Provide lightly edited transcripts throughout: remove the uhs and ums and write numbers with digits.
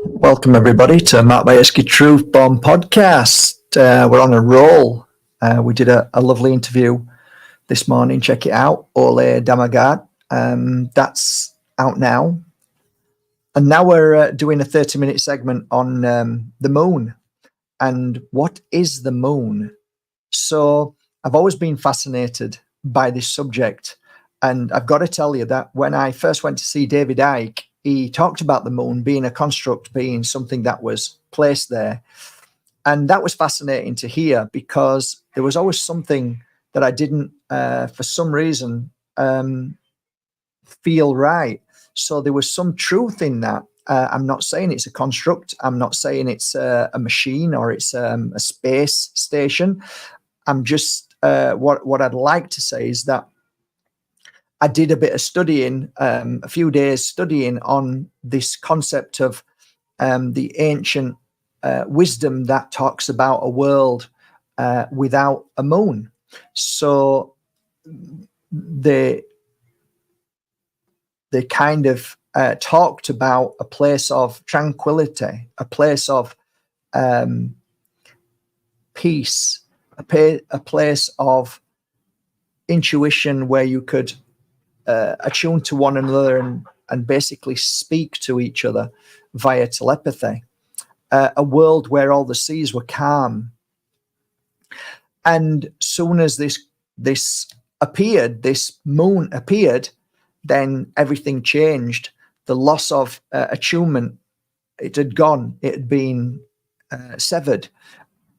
Welcome, everybody, to Mark Bajerski Truth Bomb Podcast. We're on a roll. We did a lovely interview this morning. Check it out. Ole Damagard. That's out now. And now we're doing a 30-minute segment on the moon. And what is the moon? So I've always been fascinated by this subject. And I've got to tell you that when I first went to see David Icke, he talked about the moon being a construct, being something that was placed there. And that was fascinating to hear because there was always something that I didn't, for some reason, feel right. So there was some truth in that. I'm not saying it's a construct. I'm not saying it's a machine or it's a space station. I'm just, what I'd like to say is that I did a bit of studying, a few days studying on this concept of the ancient wisdom that talks about a world without a moon. So they kind of talked about a place of tranquility, a place of peace, a place of intuition where you could attune to one another and basically speak to each other via telepathy. A world where all the seas were calm. And soon as this appeared, this moon appeared, then everything changed. The loss of attunement, it had gone. It had been severed.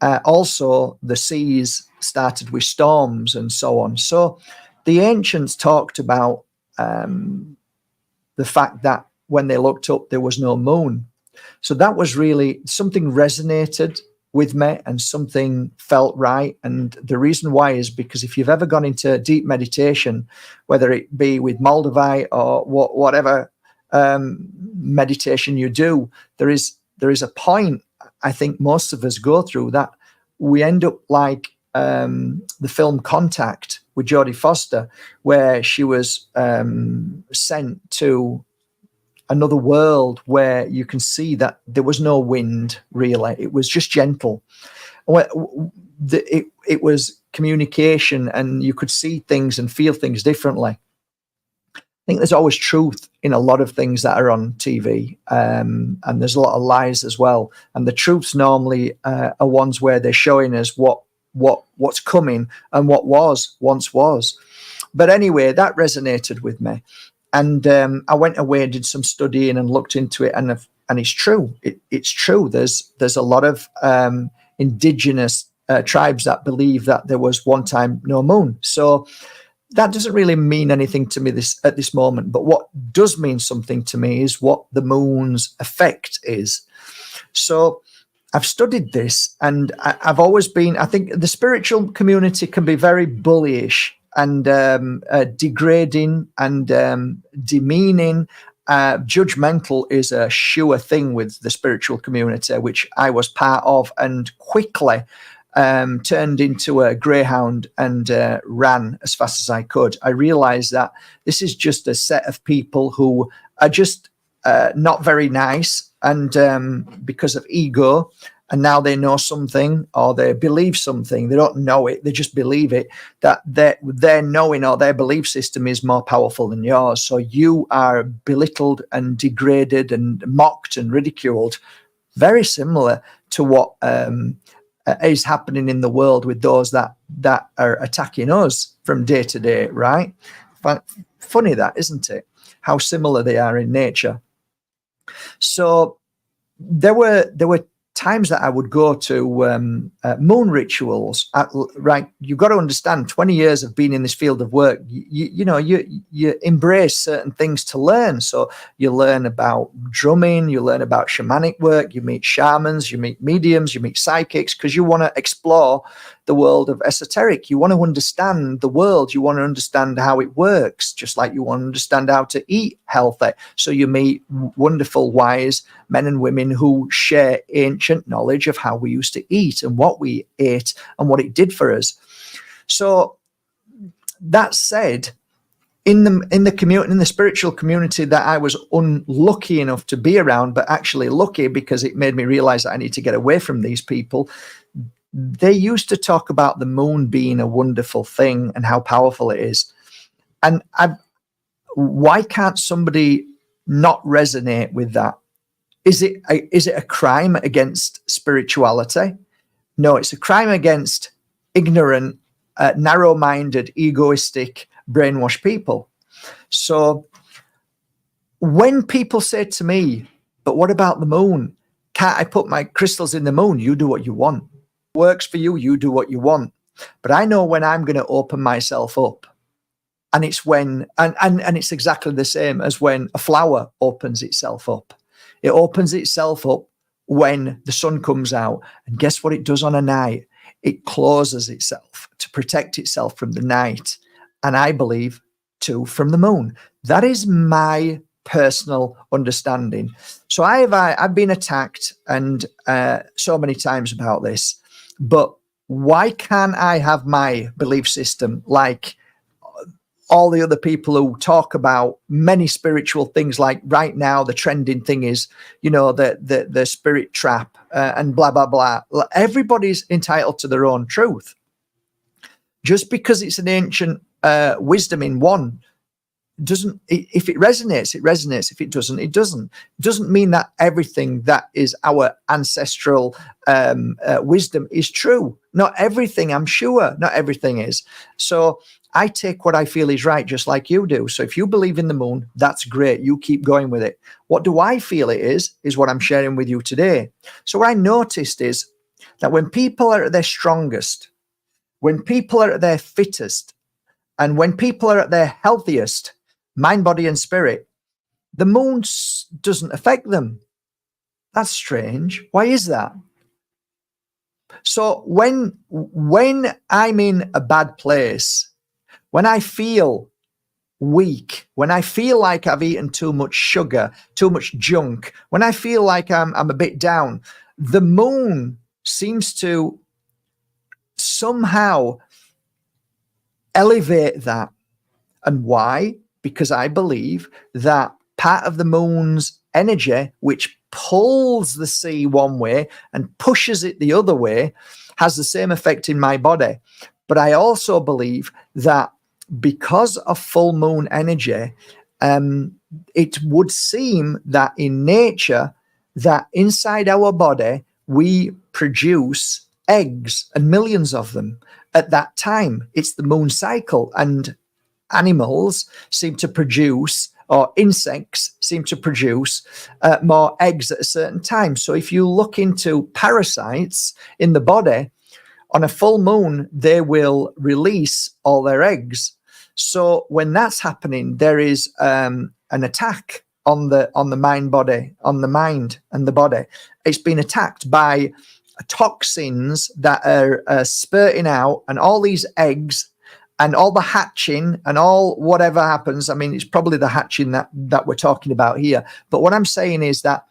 Also, the seas started with storms and so on. So the ancients talked about the fact that when they looked up, there was no moon. So that was really something resonated with me and something felt right. And the reason why is because if you've ever gone into deep meditation, whether it be with Moldavite or whatever meditation you do, there is a point I think most of us go through that we end up like the film Contact with Jodie Foster, where she was sent to another world where you can see that there was no wind, really. It was just gentle. It was communication, and you could see things and feel things differently. I think there's always truth in a lot of things that are on TV, and there's a lot of lies as well. And the truths normally are ones where they're showing us what's coming and what once was. But anyway, that resonated with me. And I went away and did some studying and looked into it, and it's true. It's true. There's a lot of indigenous tribes that believe that there was one time no moon. So that doesn't really mean anything to me at this moment. But what does mean something to me is what the moon's effect is. So I've studied this, and I've always been, I think the spiritual community can be very bullyish and degrading and demeaning. Judgmental is a sure thing with the spiritual community, which I was part of, and quickly turned into a greyhound and ran as fast as I could. I realized that this is just a set of people who are just not very nice, and because of ego, and now they know something or they believe something. They don't know it, they just believe it, that their knowing or their belief system is more powerful than yours. So you are belittled and degraded and mocked and ridiculed, very similar to what is happening in the world with those that are attacking us from day to day, right? Funny that, isn't it? How similar they are in nature. So there were times that I would go to moon rituals. Right, you've got to understand, 20 years of being in this field of work, you embrace certain things to learn. So you learn about drumming, you learn about shamanic work, you meet shamans, you meet mediums, you meet psychics, because you want to explore the world of esoteric. You want to understand the world. You want to understand how it works, just like you want to understand how to eat healthy. So you meet wonderful, wise men and women who share ancient knowledge of how we used to eat and what we ate and what it did for us. So that said, in the community, in the spiritual community that I was unlucky enough to be around, but actually lucky because it made me realize that I need to get away from these people. They used to talk about the moon being a wonderful thing and how powerful it is. And why can't somebody not resonate with that? Is it a crime against spirituality? No, it's a crime against ignorant, narrow-minded, egoistic, brainwashed people. So when people say to me, but what about the moon? Can't I put my crystals in the moon? You do what you want. Works for you, you do what you want. But I know when I'm going to open myself up. And it's when, and it's exactly the same as when a flower opens itself up. It opens itself up when the sun comes out. And guess what it does on a night? It closes itself to protect itself from the night. And I believe, too, from the moon. That is my personal understanding. So I've been attacked and so many times about this. But why can't I have my belief system like all the other people who talk about many spiritual things? Like right now, the trending thing is, the spirit trap and blah, blah, blah. Everybody's entitled to their own truth. Just because it's an ancient wisdom in one, if it resonates, it resonates. If it doesn't, it doesn't. It doesn't mean that everything that is our ancestral wisdom is true. Not everything, I'm sure. Not everything is. So I take what I feel is right, just like you do. So if you believe in the moon, that's great. You keep going with it. What do I feel it is what I'm sharing with you today. So what I noticed is that when people are at their strongest, when people are at their fittest, and when people are at their healthiest, mind, body, and spirit, the moon doesn't affect them. That's strange. Why is that? So when I'm in a bad place, when I feel weak, when I feel like I've eaten too much sugar, too much junk, when I feel like I'm a bit down, the moon seems to somehow elevate that. And why? Because I believe that part of the moon's energy, which pulls the sea one way and pushes it the other way, has the same effect in my body. But I also believe that because of full moon energy, it would seem that in nature, that inside our body, we produce eggs, and millions of them at that time. It's the moon cycle, and animals seem to produce, or insects seem to produce more eggs at a certain time. So if you look into parasites in the body, on a full moon, they will release all their eggs. So when that's happening, there is an attack on the mind and the body. It's been attacked by toxins that are spurting out, and all these eggs and all the hatching and all whatever happens. I mean, it's probably the hatching that we're talking about here. But what I'm saying is that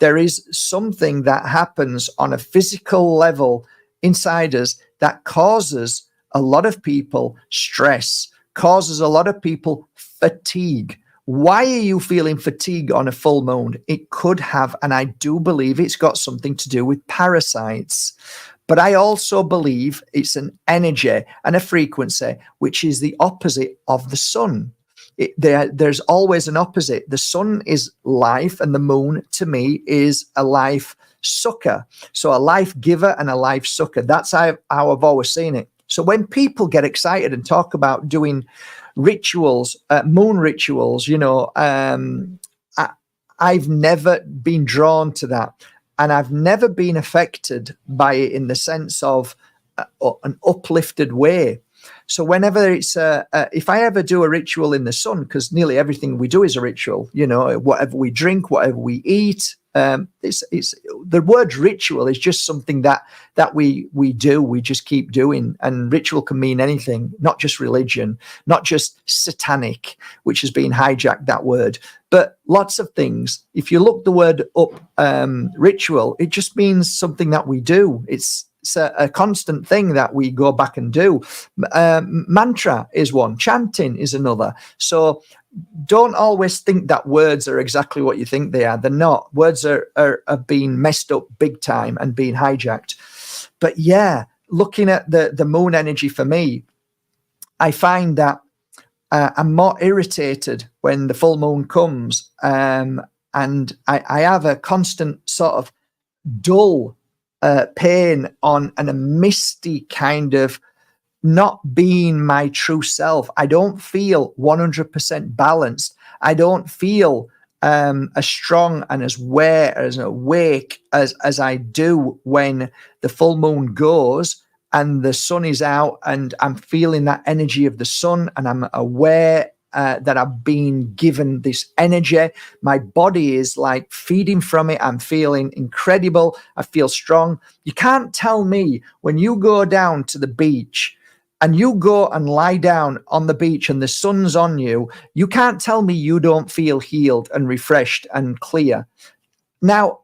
there is something that happens on a physical level inside us that causes a lot of people stress, causes a lot of people fatigue. Why are you feeling fatigue on a full moon? It could have, and I do believe it's got something to do with parasites. But I also believe it's an energy and a frequency, which is the opposite of the sun. There's always an opposite. The sun is life, and the moon, to me, is a life sucker. So a life giver and a life sucker. That's how I've always seen it. So when people get excited and talk about doing rituals, moon rituals, I've never been drawn to that. And I've never been affected by it in the sense of an uplifted way. So whenever it's if I ever do a ritual in the sun, because nearly everything we do is a ritual, whatever we drink, whatever we eat, it's the word ritual is just something that we do. We just keep doing, and ritual can mean anything, not just religion, not just satanic, which has been hijacked, that word, but lots of things. If you look the word up, ritual, it just means something that we do. It's it's a constant thing that we go back and do. Mantra is one, chanting is another. So don't always think that words are exactly what you think they are. They're not. Words are being messed up big time and being hijacked. But yeah, looking at the moon energy for me, I find that I'm more irritated when the full moon comes, and I have a constant sort of dull pain on and a misty kind of not being my true self. I don't feel 100% balanced. I don't feel as strong and as awake as I do when the full moon goes and the sun is out, and I'm feeling that energy of the sun, and I'm aware that I've been given this energy. My body is like feeding from it. I'm feeling incredible. I feel strong. You can't tell me when you go down to the beach and you go and lie down on the beach and the sun's on you, you can't tell me you don't feel healed and refreshed and clear. Now,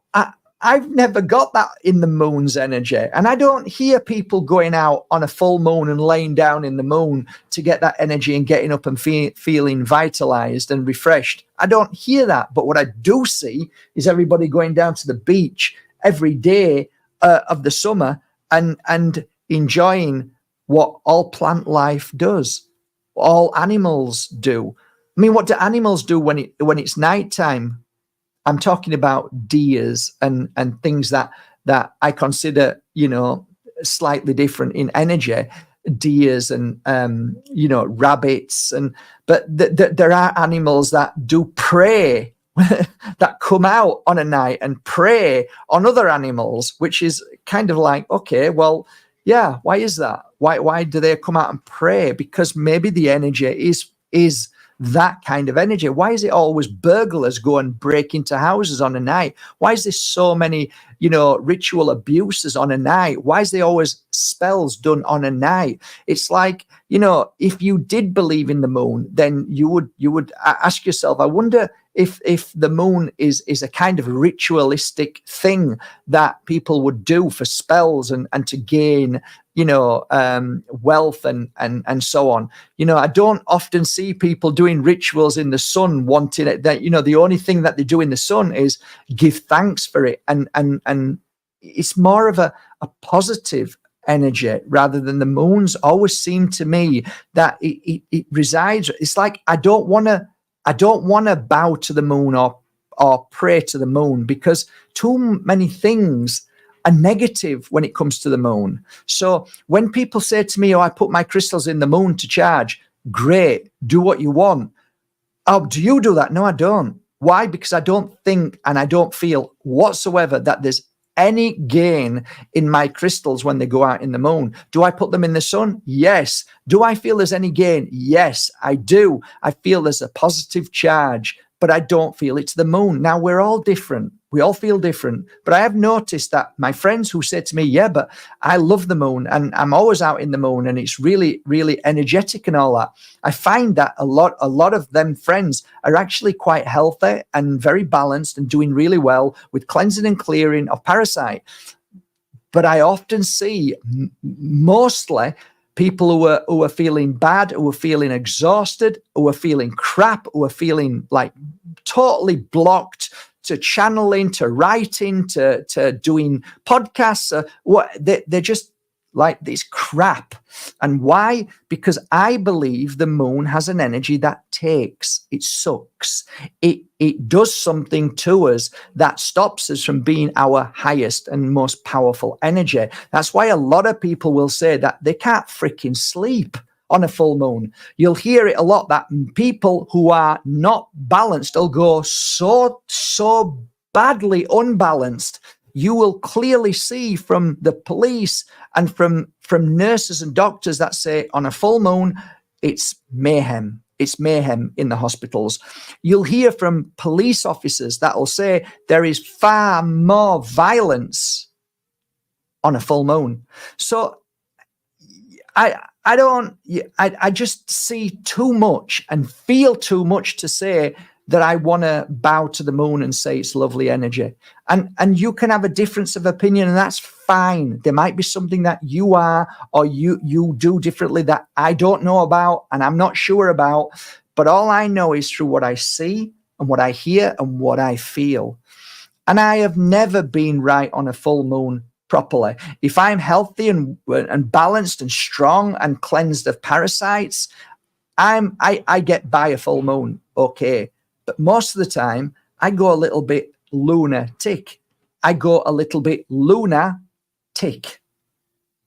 I've never got that in the moon's energy. And I don't hear people going out on a full moon and laying down in the moon to get that energy and getting up and feeling vitalized and refreshed. I don't hear that. But what I do see is everybody going down to the beach every day of the summer and enjoying what all plant life does, all animals do. I mean, what do animals do when it's nighttime? I'm talking about deers and things that I consider, slightly different in energy. Deers and rabbits, but there are animals that do prey that come out on a night and prey on other animals, which is kind of like, okay, well, yeah, why is that? Why do they come out and prey? Because maybe the energy is that kind of energy. Why is it always burglars go and break into houses on a night? Why is there so many, ritual abuses on a night? Why is there always spells done on a night? It's like, if you did believe in the moon, then you would ask yourself, I wonder if the moon is a kind of ritualistic thing that people would do for spells and to gain wealth and so on. I don't often see people doing rituals in the sun, wanting it that, the only thing that they do in the sun is give thanks for it. And it's more of a positive energy rather than the moon's always seemed to me that it resides. It's like, I don't want to bow to the moon or pray to the moon, because too many things are negative when it comes to the moon. So when people say to me, I put my crystals in the moon to charge, great, do what you want. Oh, do you do that? No, I don't. Why? Because I don't think and I don't feel whatsoever that there's any gain in my crystals when they go out in the moon. Do I put them in the sun? Yes. Do I feel there's any gain? Yes, I do. I feel there's a positive charge, but I don't feel it to the moon. Now, we're all different. We all feel different. But I have noticed that my friends who say to me, yeah, but I love the moon and I'm always out in the moon and it's really, really energetic and all that. I find that a lot of them friends are actually quite healthy and very balanced and doing really well with cleansing and clearing of parasite. But I often see mostly people who are feeling bad, who are feeling exhausted, who are feeling crap, who are feeling like totally blocked to channeling, to writing, to doing podcasts. They're just like this crap. And why? Because I believe the moon has an energy that takes, it sucks. It does something to us that stops us from being our highest and most powerful energy. That's why a lot of people will say that they can't freaking sleep on a full moon. You'll hear it a lot that people who are not balanced will go so badly unbalanced. You will clearly see from the police and from nurses and doctors that say on a full moon, it's mayhem. It's mayhem in the hospitals. You'll hear from police officers that will say there is far more violence on a full moon. So I just see too much and feel too much to say that I want to bow to the moon and say it's lovely energy. And you can have a difference of opinion, and that's fine. There might be something that you are or you do differently that I don't know about and I'm not sure about. But all I know is through what I see and what I hear and what I feel. And I have never been right on a full moon properly. If I'm healthy and balanced and strong and cleansed of parasites, I get by a full moon okay. But most of the time, I go a little bit lunatic. I go a little bit lunatic.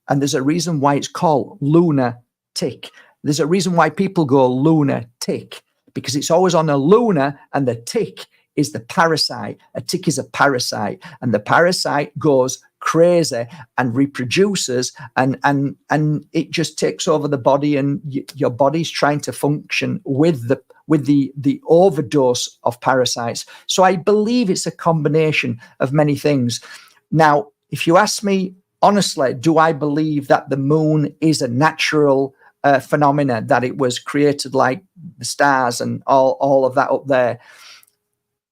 And there's a reason why it's called lunatic. There's a reason why people go lunatic, because it's always on a lunar, and the tick is the parasite. A tick is a parasite, and the parasite goes crazy and reproduces, and it just takes over the body, and your body's trying to function with the overdose of parasites. So I believe it's a combination of many things. Now, if you ask me honestly, do I believe that the moon is a natural phenomena, that it was created like the stars and all of that up there?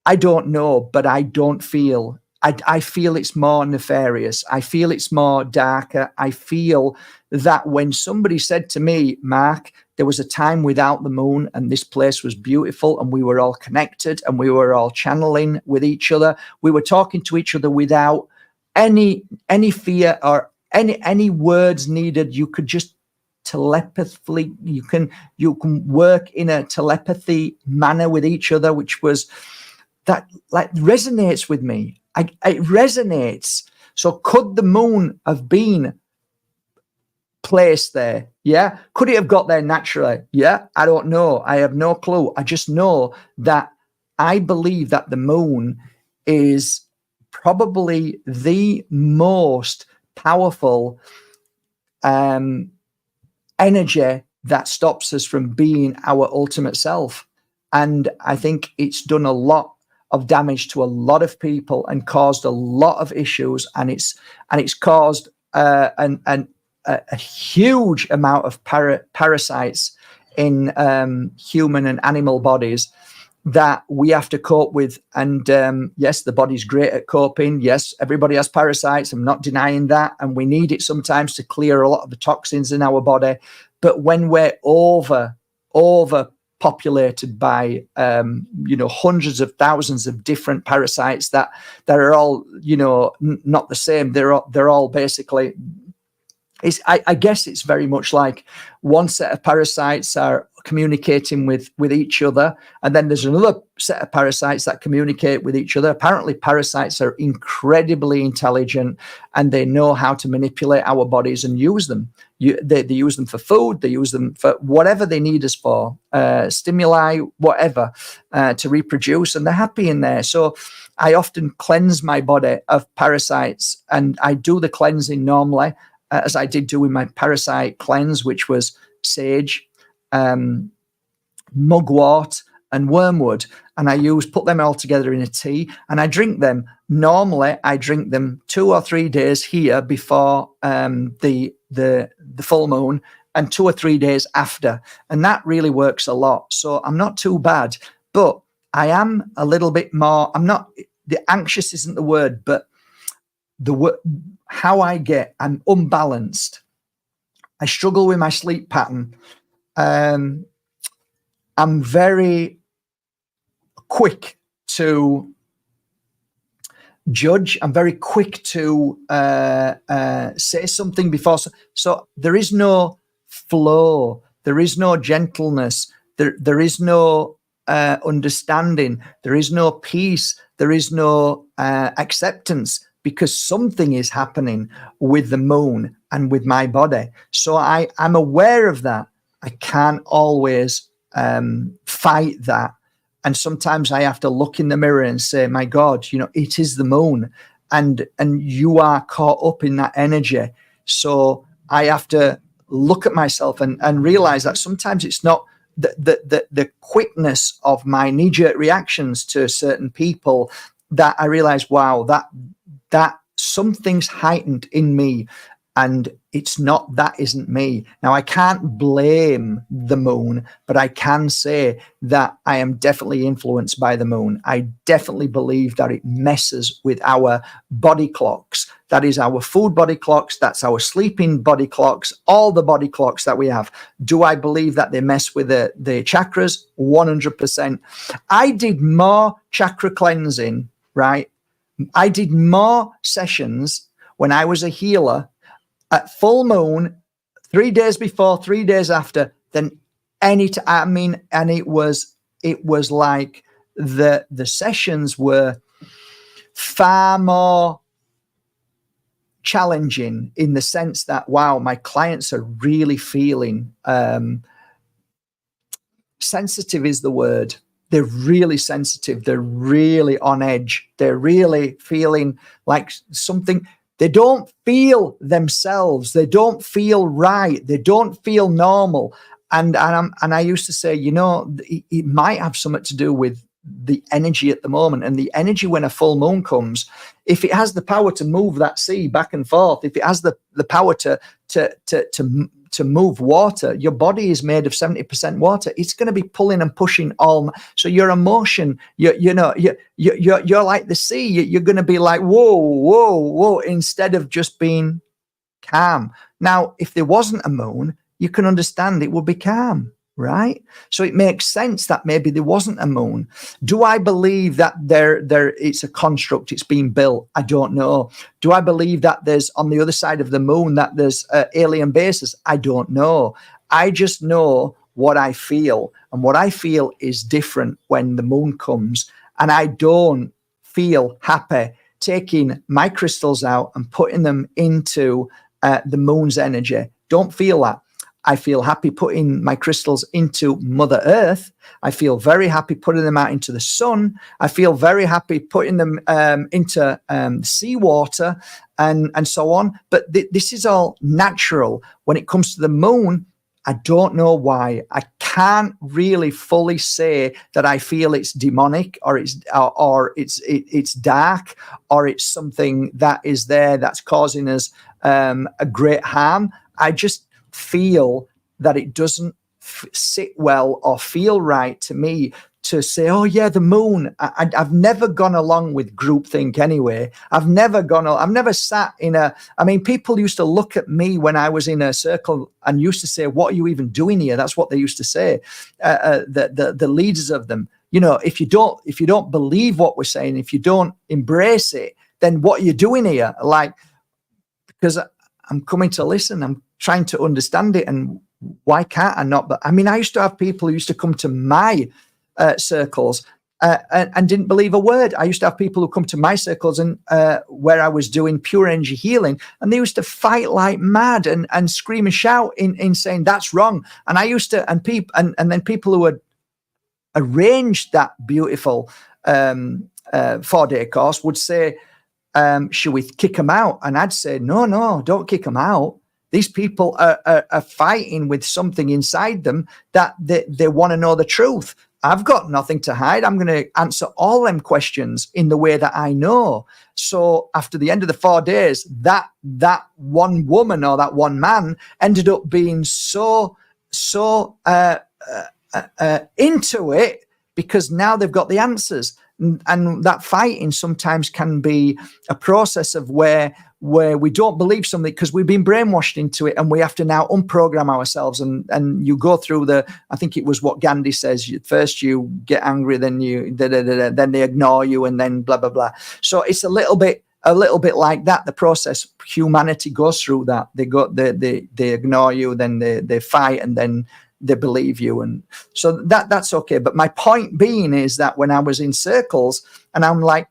I don't know, but I don't feel. I feel it's more nefarious. I feel it's more darker. I feel that when somebody said to me, Mark, there was a time without the moon and this place was beautiful and we were all connected and we were all channeling with each other. We were talking to each other without any fear or any words needed. You could just telepathically, you can work in a telepathy manner with each other, which was that like resonates with me. It resonates. So could the moon have been placed there? Yeah. Could it have got there naturally? Yeah. I don't know. I have no clue. I just know that I believe that the moon is probably the most powerful energy that stops us from being our ultimate self. And I think it's done a lot of damage to a lot of people and caused a lot of issues, and it's caused a huge amount of parasites in human and animal bodies that we have to cope with. And yes, the body's great at coping. Yes, everybody has parasites. I'm not denying that, and we need it sometimes to clear a lot of the toxins in our body. But when we're over populated by hundreds of thousands of different parasites that are all not the same, they're all basically, I guess it's very much like one set of parasites are communicating with each other, and then there's another set of parasites that communicate with each other. Apparently parasites are incredibly intelligent, and they know how to manipulate our bodies and use them. They use them for food, they use them for whatever they need us for, stimuli, whatever, to reproduce, and they're happy in there. So I often cleanse my body of parasites, and I do the cleansing normally, as I did do in my parasite cleanse, which was sage, mugwort and wormwood, and I put them all together in a tea, and I drink them. Normally I drink them 2 or 3 days here before the full moon, and 2 or 3 days after, and that really works a lot. So I'm not too bad, but I am a little bit more, the anxious isn't the word, but I'm unbalanced. I struggle with my sleep pattern. I'm very quick to judge. I'm very quick to say something before. So there is no flow. There is no gentleness. There is no understanding. There is no peace. There is no acceptance, because something is happening with the moon and with my body. So I'm aware of that. I can't always fight that. And sometimes I have to look in the mirror and say, my God, it is the moon, and you are caught up in that energy. So I have to look at myself and realize that sometimes it's not the quickness of my knee-jerk reactions to certain people that I realize, wow, that something's heightened in me. And it's not, that isn't me. Now, I can't blame the moon, but I can say that I am definitely influenced by the moon. I definitely believe that it messes with our body clocks. That is our food body clocks. That's our sleeping body clocks, all the body clocks that we have. Do I believe that they mess with the chakras? 100%. I did more chakra cleansing, right? I did more sessions when I was a healer at full moon, 3 days before, 3 days after, than any time. I mean, and it was like the sessions were far more challenging in the sense that, wow, my clients are really feeling sensitive is the word. They're really sensitive. They're really on edge. They're really feeling like something. They don't feel themselves. They don't feel right. They don't feel normal. And I used to say, it might have something to do with the energy at the moment. And the energy when a full moon comes, if it has the power to move that sea back and forth, if it has the power to move water, your body is made of 70% water. It's going to be pulling and pushing all. So your emotion, you're like the sea. You're going to be like, whoa, whoa, whoa, instead of just being calm. Now, if there wasn't a moon, you can understand it would be calm, right? So it makes sense that maybe there wasn't a moon. Do I believe that there it's a construct, it's been built? I don't know. Do I believe that there's on the other side of the moon that there's alien bases? I don't know. I just know what I feel, and what I feel is different when the moon comes, and I don't feel happy taking my crystals out and putting them into the moon's energy. Don't feel that. I feel happy putting my crystals into Mother Earth. I feel very happy putting them out into the sun. I feel very happy putting them into seawater and so on. But this is all natural. When it comes to the moon, I don't know why. I can't really fully say that I feel it's demonic or it's dark or it's something that is there that's causing us a great harm. I just feel that it doesn't sit well or feel right to me to say, oh yeah, the moon. I've never gone along with groupthink anyway. I've never sat in people used to look at me when I was in a circle and used to say, what are you even doing here? That's what they used to say. The leaders of them, if you don't believe what we're saying, if you don't embrace it, then what are you doing here? Like, because I'm coming to listen. I'm trying to understand it, and why can't I not? But I used to have people who used to come to my circles and didn't believe a word. I used to have people who come to my circles and where I was doing pure energy healing, and they used to fight like mad and scream and shout in saying that's wrong. And I used to, and then people who had arranged that beautiful 4-day course would say, should we kick them out? And I'd say, no, don't kick them out. These people are fighting with something inside them that they want to know the truth. I've got nothing to hide. I'm going to answer all them questions in the way that I know. So after the end of the 4 days, that one woman or that one man ended up being so into it, because now they've got the answers. And that fighting sometimes can be a process of where we don't believe something because we've been brainwashed into it, and we have to now unprogram ourselves. And you go through I think it was what Gandhi says, first you get angry, then then they ignore you, and then blah, blah, blah. So it's a little bit like that, the process. Humanity goes through that. They ignore you, then they fight, and then they believe you. And so that's okay. But my point being is that when I was in circles and I'm like,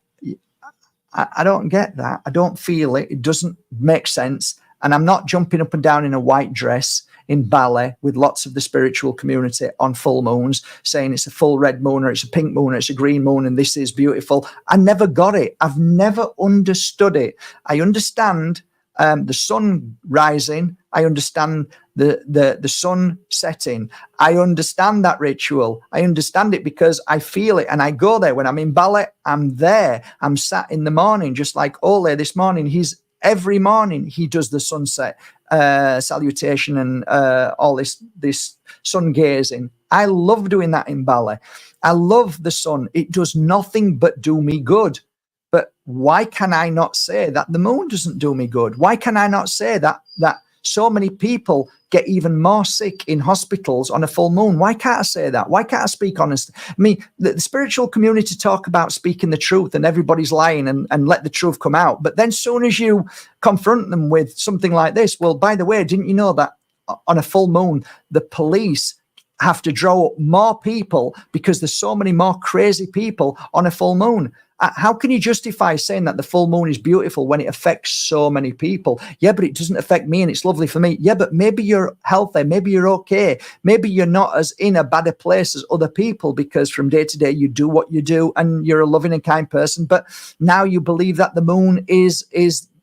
I don't get that. I don't feel it. It doesn't make sense. And I'm not jumping up and down in a white dress in ballet with lots of the spiritual community on full moons saying it's a full red moon or it's a pink moon or it's a green moon and this is beautiful. I never got it. I've never understood it. I understand the sun rising. I understand the sun setting. I understand that ritual. I understand it because I feel it and I go there. When I'm in ballet, I'm there. I'm sat in the morning, just like Ole this morning. He's every morning he does the sunset salutation and all this sun gazing. I love doing that in Bali. I love the sun. It does nothing but do me good. But why can I not say that the moon doesn't do me good? Why can I not say that so many people get even more sick in hospitals on a full moon? Why can't I say that? Why can't I speak honestly? I mean, the spiritual community talk about speaking the truth and everybody's lying and let the truth come out. But then soon as you confront them with something like this, well, by the way, didn't you know that on a full moon, the police have to draw up more people because there's so many more crazy people on a full moon? How can you justify saying that the full moon is beautiful when it affects so many people? Yeah, but it doesn't affect me and it's lovely for me. Yeah, but maybe you're healthy. Maybe you're okay. Maybe you're not as in a bad a place as other people because from day to day you do what you do and you're a loving and kind person. But now you believe that the moon is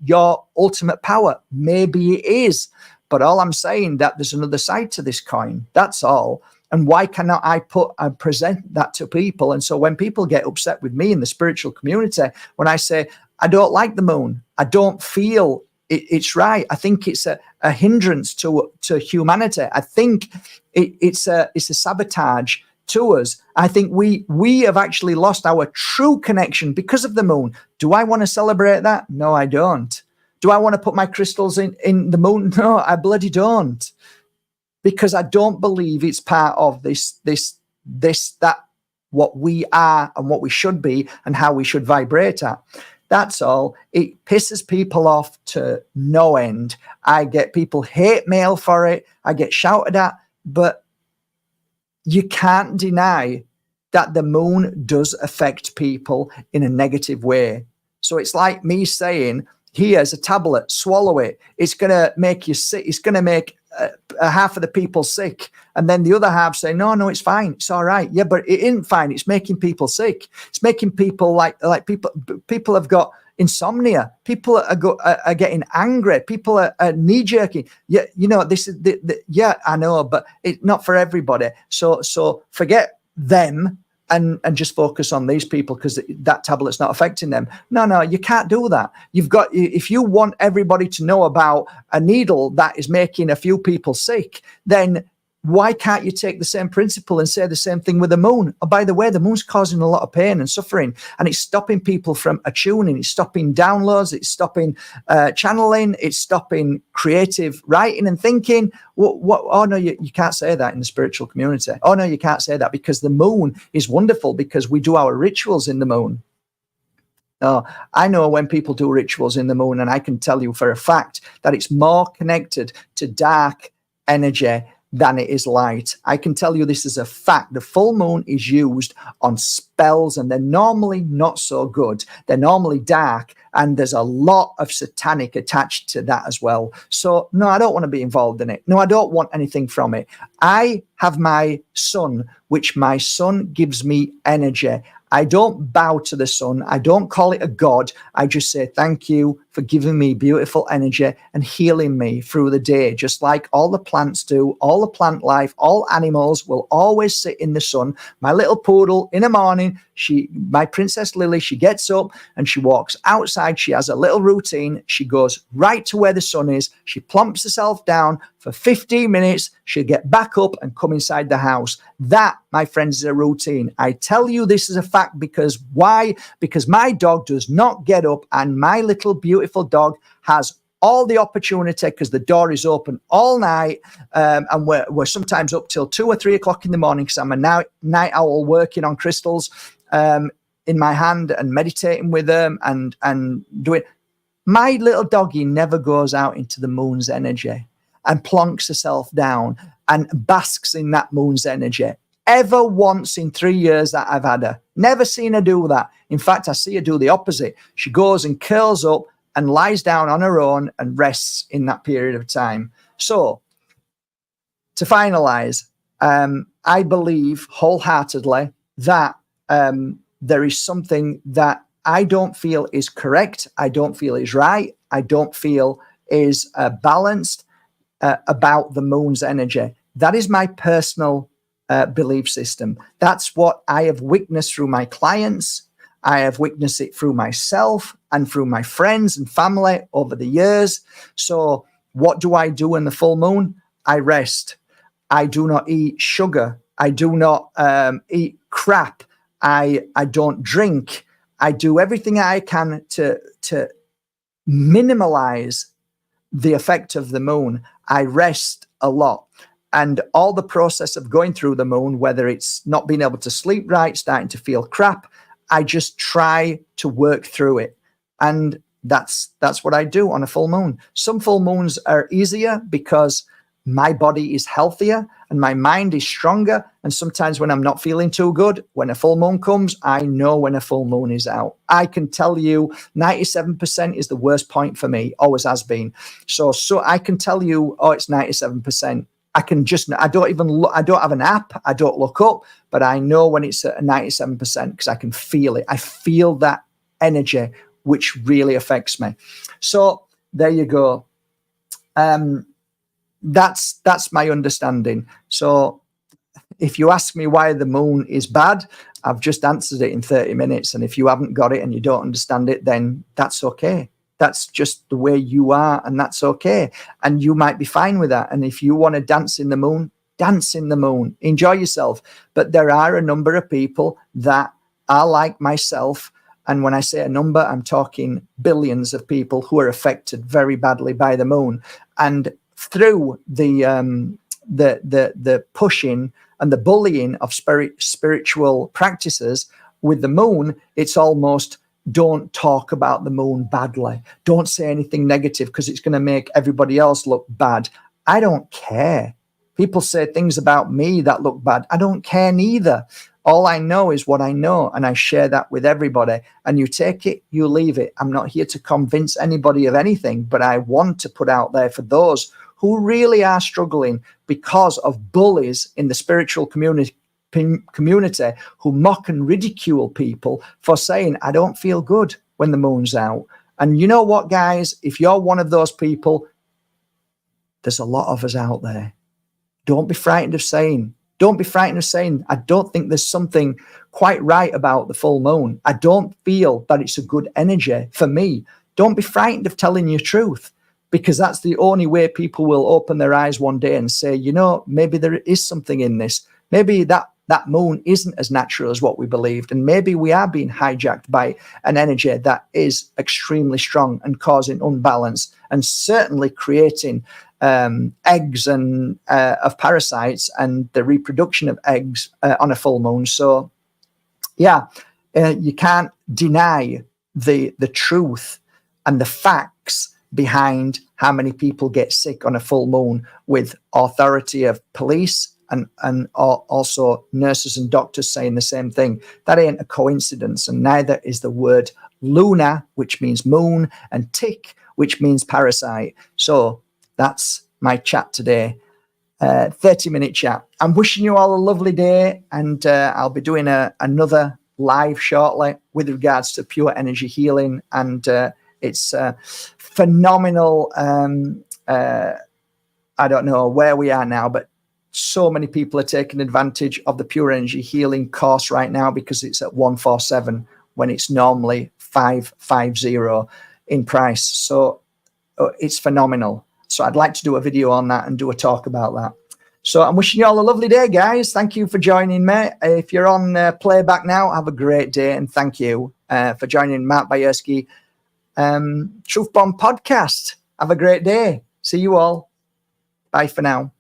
your ultimate power. Maybe it is. But all I'm saying that there's another side to this coin. That's all. And why cannot I present that to people? And so when people get upset with me in the spiritual community, when I say, I don't like the moon, I don't feel it's right. I think it's a hindrance to humanity. I think it's a sabotage to us. I think we have actually lost our true connection because of the moon. Do I want to celebrate that? No, I don't. Do I want to put my crystals in the moon? No, I bloody don't. Because I don't believe it's part of that what we are and what we should be and how we should vibrate at. That's all. It pisses people off to no end. I get people hate mail for it. I get shouted at, but you can't deny that the moon does affect people in a negative way. So it's like me saying, here's a tablet, swallow it. It's going to make you sick. It's going to make half of the people sick. And then the other half say, no, it's fine. It's all right. Yeah, but it isn't fine. It's making people sick. It's making people like people have got insomnia. People are getting angry. People are knee jerking. Yeah, this is yeah, I know, but it's not for everybody. So forget them. And just focus on these people because that tablet's not affecting them. No, you can't do that. If you want everybody to know about a needle that is making a few people sick, then why can't you take the same principle and say the same thing with the moon? Oh, by the way, the moon's causing a lot of pain and suffering, and it's stopping people from attuning. It's stopping downloads. It's stopping channeling. It's stopping creative writing and thinking. What? Oh, no, you can't say that in the spiritual community. Oh, no, you can't say that because the moon is wonderful because we do our rituals in the moon. I know when people do rituals in the moon, and I can tell you for a fact that it's more connected to dark energy than it is light. I can tell you this is a fact. The full moon is used on spells, and they're normally not so good. They're normally dark, and there's a lot of satanic attached to that as well. So, no, I don't want to be involved in it. No, I don't want anything from it. I have my sun, which my sun gives me energy. I don't bow to the sun. I don't call it a god. I just say thank you for giving me beautiful energy and healing me through the day, just like all the plants do. All the plant life, all animals will always sit in the sun. My little poodle in the morning, my Princess Lily, she gets up and she walks outside. She has a little routine. She goes right to where the sun is. She plumps herself down for 15 minutes. She'll get back up and come inside the house. That, my friends, is a routine. I tell you this is a fact because why? Because my dog does not get up, and my little beautiful dog has all the opportunity because the door is open all night, and we're sometimes up till 2 or 3 o'clock in the morning because I'm a night owl working on crystals in my hand and meditating with them and doing. My little doggy never goes out into the moon's energy and plonks herself down and basks in that moon's energy. Ever once in 3 years that I've had her. Never seen her do that. In fact, I see her do the opposite. She goes and curls up and lies down on her own and rests in that period of time. So, to finalize, I believe wholeheartedly that there is something that I don't feel is correct. I don't feel is right. I don't feel is balanced about the moon's energy. That is my personal belief system. That's what I have witnessed through my clients. I have witnessed it through myself. and through my friends and family over the years. So what do I do in the full moon? I rest. I do not eat sugar. I do not eat crap. I don't drink. I do everything I can to minimize the effect of the moon. I rest a lot. And all the process of going through the moon, whether it's not being able to sleep right, starting to feel crap, I just try to work through it. And that's what I do on a full moon. Some full moons are easier because my body is healthier and my mind is stronger. And sometimes when I'm not feeling too good, when a full moon comes, I know when a full moon is out. I can tell you 97% is the worst point for me, always has been. So I can tell you, oh, it's 97%. I don't have an app. I don't look up, but I know when it's at 97% because I can feel it. I feel that energy, which really affects me. So there you go. That's my understanding. So if you ask me why the moon is bad, I've just answered it in 30 minutes. And if you haven't got it and you don't understand it, then that's okay. That's just the way you are, and that's okay. And you might be fine with that. And if you want to dance in the moon, dance in the moon. Enjoy yourself. But there are a number of people that are like myself. And when I say a number, I'm talking billions of people who are affected very badly by the moon. And through the pushing and the bullying of spiritual practices with the moon, it's almost, don't talk about the moon badly. Don't say anything negative because it's going to make everybody else look bad. I don't care. People say things about me that look bad. I don't care neither. All I know is what I know, and I share that with everybody. And you take it, you leave it. I'm not here to convince anybody of anything, but I want to put out there for those who really are struggling because of bullies in the spiritual community who mock and ridicule people for saying, I don't feel good when the moon's out. And you know what, guys? If you're one of those people, there's a lot of us out there. Don't be frightened of saying, I don't think there's something quite right about the full moon. I don't feel that it's a good energy for me. Don't be frightened of telling your truth, because that's the only way people will open their eyes one day and say, you know, maybe there is something in this. Maybe that moon isn't as natural as what we believed. And maybe we are being hijacked by an energy that is extremely strong and causing unbalance and certainly creating eggs and of parasites and the reproduction of eggs on a full moon. So, yeah, you can't deny the truth and the facts behind how many people get sick on a full moon, with authority of police and also nurses and doctors saying the same thing. That ain't a coincidence, and neither is the word lunar, which means moon, and tick, which means parasite. So that's my chat today. 30-minute chat. I'm wishing you all a lovely day, and I'll be doing another live shortly with regards to pure energy healing, and it's phenomenal. I don't know where we are now, but so many people are taking advantage of the pure energy healing course right now because it's at 147 when it's normally 550 in price. So it's phenomenal. So I'd like to do a video on that and do a talk about that. So I'm wishing you all a lovely day, guys. Thank you for joining me. If you're on playback now, have a great day, and thank you for joining Mark Bajerski Truth Bomb podcast. Have a great day. See you all. Bye for now.